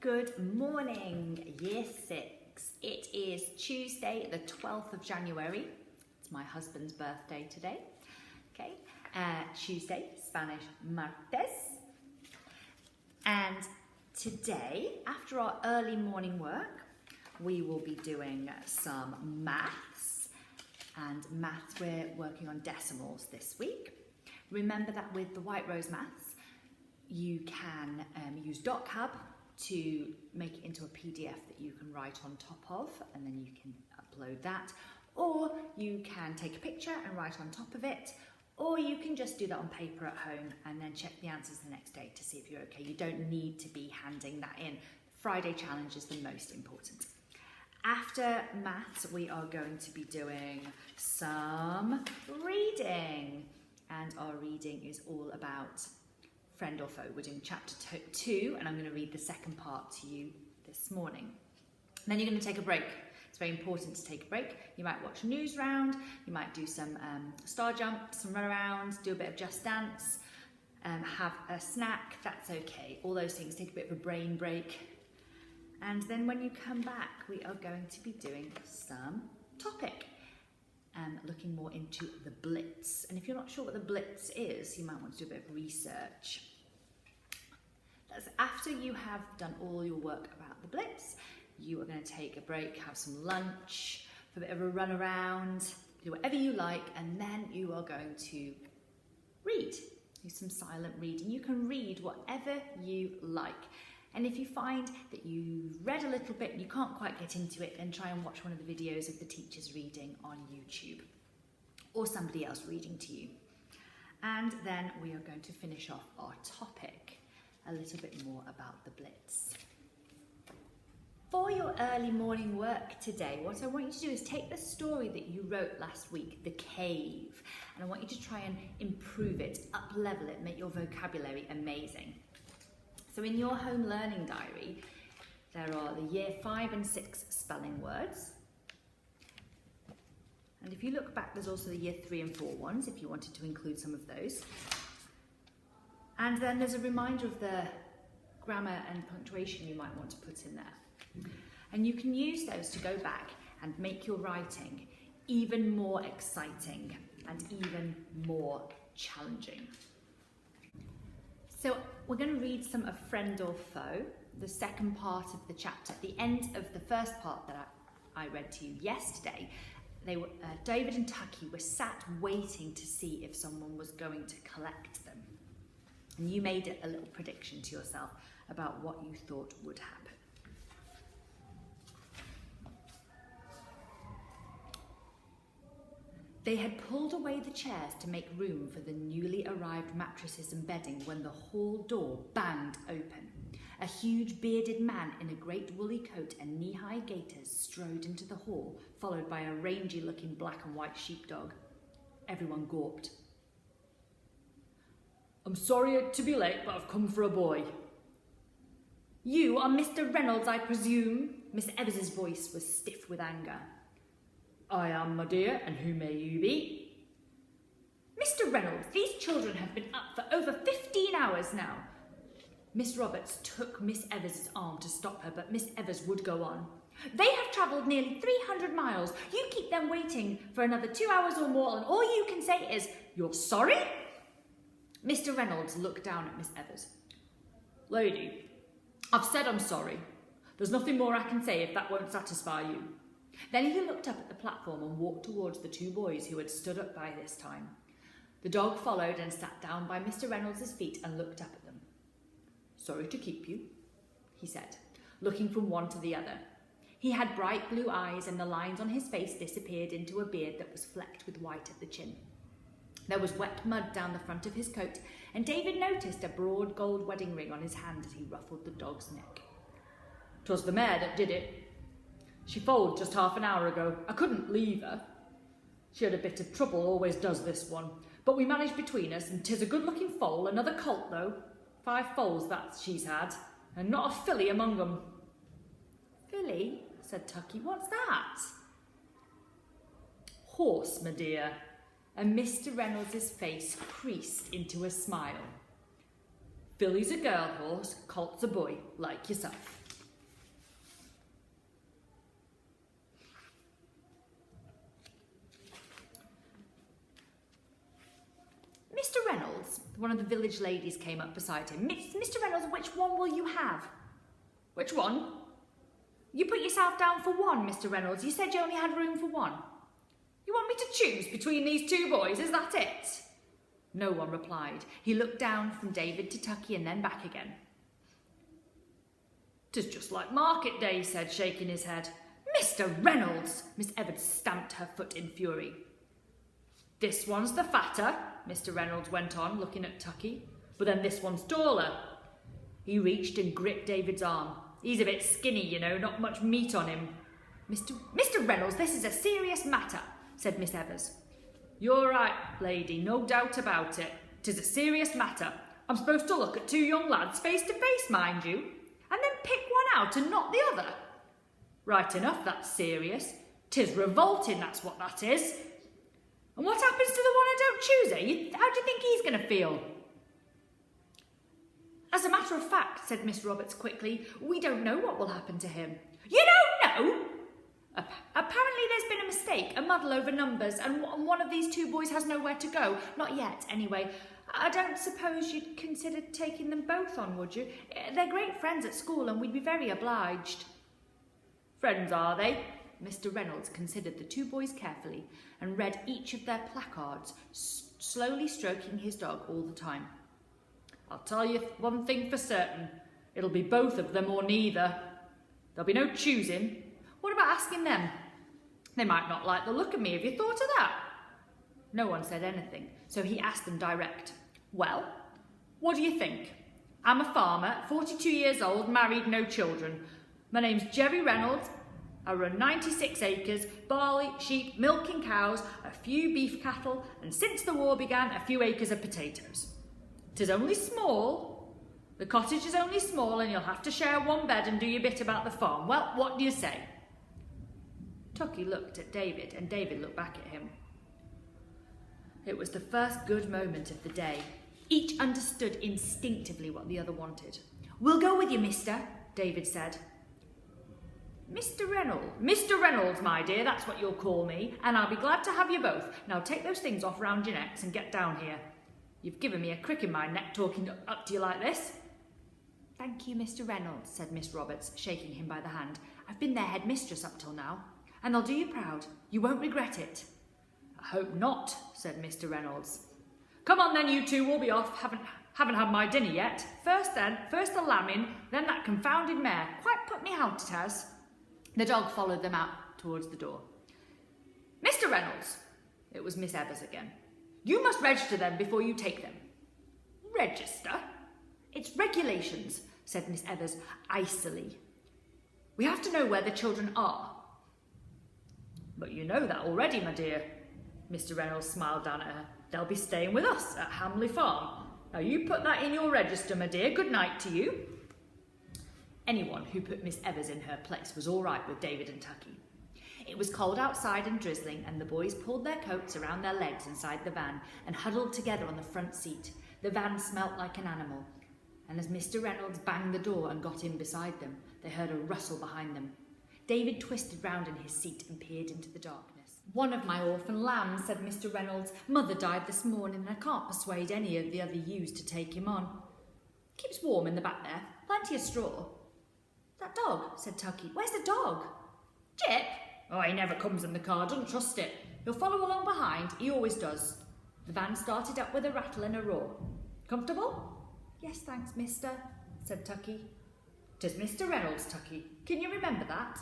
Good morning, Year 6. It is Tuesday, the 12th of January. It's my husband's birthday today. Okay, Tuesday, Spanish martes. And today, after our early morning work, we will be doing some maths. And maths, we're working on decimals this week. Remember that with the White Rose Maths, you can use DocHub to make it into a PDF that you can write on top of, and then you can upload that. Or you can take a picture and write on top of it, or you can just do that on paper at home and then check the answers the next day to see if you're okay. You don't need to be handing that in. Friday challenge is the most important. After maths, we are going to be doing some reading, and our reading is all about Friend or Foe. We're doing chapter 2, and I'm going to read the second part to you this morning. And then you're going to take a break. It's very important to take a break. You might watch a news round, you might do some star jumps, some run arounds, do a bit of Just Dance, have a snack, that's okay. All those things, take a bit of a brain break. And then when you come back, we are going to be doing some topic. Looking more into the Blitz. And if you're not sure what the Blitz is, you might want to do a bit of research. That's after you have done all your work about the Blitz, you are going to take a break, have some lunch, have a bit of a run around, do whatever you like, and then you are going to read. Do some silent reading. You can read whatever you like. And if you find that you've read a little bit and you can't quite get into it, then try and watch one of the videos of the teachers reading on YouTube or somebody else reading to you. And then we are going to finish off our topic a little bit more about the Blitz. For your early morning work today, what I want you to do is take the story that you wrote last week, The Cave, and I want you to try and improve it, up-level it, make your vocabulary amazing. So in your home learning diary, there are the year 5 and 6 spelling words. And if you look back, there's also the year 3 and 4 ones, if you wanted to include some of those. And then there's a reminder of the grammar and punctuation you might want to put in there. And you can use those to go back and make your writing even more exciting and even more challenging. So we're going to read some of Friend or Foe, the second part of the chapter. At the end of the first part that I read to you yesterday, David and Tucky were sat waiting to see if someone was going to collect them. And you made a little prediction to yourself about what you thought would happen. They had pulled away the chairs to make room for the newly arrived mattresses and bedding when the hall door banged open. A huge bearded man in a great woolly coat and knee-high gaiters strode into the hall, followed by a rangy-looking black and white sheepdog. Everyone gawped. "I'm sorry to be late, but I've come for a boy." "You are Mr. Reynolds, I presume?" Miss Evans's voice was stiff with anger. "I am, my dear, and who may you be?" "Mr. Reynolds, these children have been up for over 15 hours now." Miss Roberts took Miss Evans's arm to stop her, but Miss Evans would go on. "They have travelled nearly 300 miles. You keep them waiting for another 2 hours or more, and all you can say is, 'You're sorry?'" Mr. Reynolds looked down at Miss Evans. "Lady, I've said I'm sorry. There's nothing more I can say if that won't satisfy you." Then he looked up at the platform and walked towards the 2 boys who had stood up by this time. The dog followed and sat down by Mr. Reynolds' feet and looked up at them. "Sorry to keep you," he said, looking from one to the other. He had bright blue eyes, and the lines on his face disappeared into a beard that was flecked with white at the chin. There was wet mud down the front of his coat, and David noticed a broad gold wedding ring on his hand as he ruffled the dog's neck. "'Twas the mare that did it. She foaled just half an hour ago. I couldn't leave her. She had a bit of trouble, always does this one. But we managed between us, and 'tis a good-looking foal, another colt though. 5 foals that she's had, and not a filly among them." "Filly?" said Tucky. "What's that?" "Horse, my dear." And Mr. Reynolds' face creased into a smile. "Filly's a girl horse, colt's a boy, like yourself." Mr. Reynolds, one of the village ladies came up beside him. Mr. Reynolds, which one will you have? Which one? You put yourself down for one, Mr. Reynolds. You said you only had room for one. You want me to choose between these two boys, is that it? No one replied. He looked down from David to Tucky and then back again. "'Tis just like market day," he said, shaking his head. "Mr. Reynolds!" Miss Evans stamped her foot in fury. "This one's the fatter," Mr. Reynolds went on, looking at Tucky. "But then this one's taller." He reached and gripped David's arm. "He's a bit skinny, you know, not much meat on him." Mr. Reynolds, this is a serious matter," said Miss Evers. "You're right, lady, no doubt about it. 'Tis a serious matter. I'm supposed to look at two young lads face to face, mind you, and then pick one out and not the other. Right enough, that's serious. 'Tis revolting, that's what that is. And what happens to the one I don't choose, eh? How do you think he's going to feel?" "As a matter of fact," said Miss Roberts quickly, "we don't know what will happen to him." "You don't know?" Apparently there's been a mistake, a muddle over numbers, and one of these two boys has nowhere to go. Not yet, anyway. I don't suppose you'd consider taking them both on, would you? They're great friends at school and we'd be very obliged." "Friends, are they?" Mr. Reynolds considered the two boys carefully and read each of their placards, slowly stroking his dog all the time. "I'll tell you one thing for certain. It'll be both of them or neither. There'll be no choosing. What about asking them? They might not like the look of me. Have you thought of that?" No one said anything, so he asked them direct. "Well, what do you think? I'm a farmer, 42 years old, married, no children. My name's Jerry Reynolds. I run 96 acres, barley, sheep, milking cows, a few beef cattle, and since the war began, a few acres of potatoes. 'Tis only small. The cottage is only small, and you'll have to share one bed and do your bit about the farm. Well, what do you say?" Tucky looked at David, and David looked back at him. It was the first good moment of the day. Each understood instinctively what the other wanted. "We'll go with you, mister," David said. Mr. Reynolds, my dear, that's what you'll call me, and I'll be glad to have you both. Now take those things off round your necks and get down here. You've given me a crick in my neck talking up to you like this." "Thank you, Mr. Reynolds," said Miss Roberts, shaking him by the hand. "I've been their headmistress up till now, and they'll do you proud. You won't regret it." "I hope not," said Mr. Reynolds. "Come on then, you two, we'll be off. Haven't had my dinner yet. First the lambing, then that confounded mare. Quite put me out, it has." The dog followed them out towards the door. "Mr. Reynolds," it was Miss Evers again, "you must register them before you take them." "Register?" "It's regulations," said Miss Evers icily. "We have to know where the children are." "But you know that already, my dear." Mr. Reynolds smiled down at her. "They'll be staying with us at Hamley Farm. Now you put that in your register, my dear. Good night to you." Anyone who put Miss Evers in her place was all right with David and Tucky. It was cold outside and drizzling, and the boys pulled their coats around their legs inside the van and huddled together on the front seat. The van smelt like an animal, and as Mr. Reynolds banged the door and got in beside them, they heard a rustle behind them. David twisted round in his seat and peered into the darkness. "One of my orphan lambs," said Mr. Reynolds. "Mother died this morning, and I can't persuade any of the other ewes to take him on. Keeps warm in the back there. Plenty of straw." "That dog," said Tucky. "Where's the dog?" "Jip? Oh, he never comes in the car. Don't trust it. He'll follow along behind. He always does." The van started up with a rattle and a roar. "Comfortable?" "Yes, thanks, mister," said Tucky. "'Tis Mr. Reynolds, Tucky. Can you remember that?"